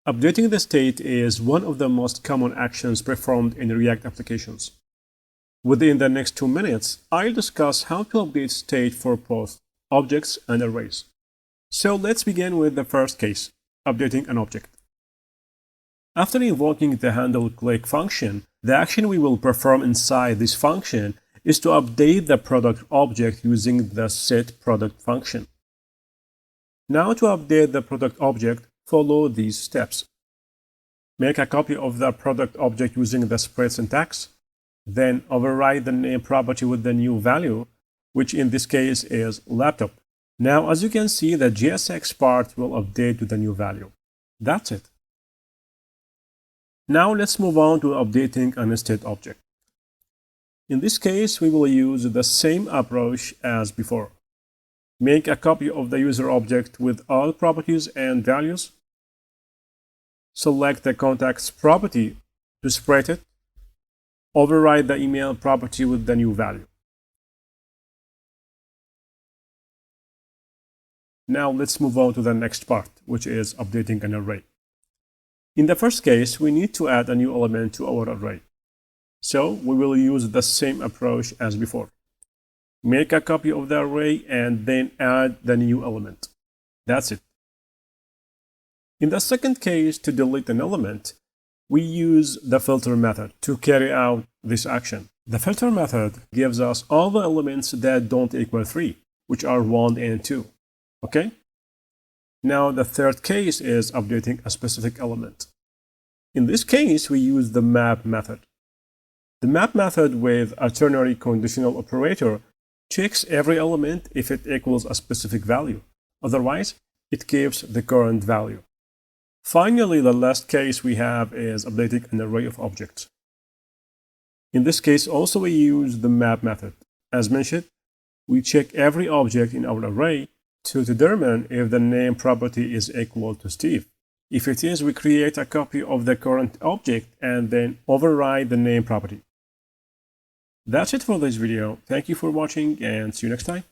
Updating the state is one of the most common actions performed in React applications. Within the next 2 minutes, I'll discuss how to update state for both objects and arrays. So let's begin with the first case, updating an object. After invoking the handle_click function, the action we will perform inside this function is to update the product object using the setProduct function. Now to update the product object, follow these steps. Make a copy of the product object using the spread syntax. Then override the name property with the new value, which in this case is laptop. Now, as you can see, the JSX part will update to the new value. That's it. Now let's move on to updating an state object. In this case, we will use the same approach as before. Make a copy of the user object with all properties and values. Select the contacts property to spread it. Override the email property with the new value. Now let's move on to the next part, which is updating an array. In the first case, we need to add a new element to our array. So we will use the same approach as before. Make a copy of the array and then add the new element. That's it. In the second case, to delete an element, we use the filter method to carry out this action. The filter method gives us all the elements that don't equal 3, which are 1 and 2. Okay? Now the third case is updating a specific element. In this case, we use the map method. The map method with a ternary conditional operator checks every element if it equals a specific value. Otherwise, it keeps the current value. Finally, the last case we have is updating an array of objects. In this case, also we use the map method. As mentioned, we check every object in our array to determine if the name property is equal to Steve. If it is, we create a copy of the current object and then override the name property. That's it for this video. Thank you for watching and see you next time.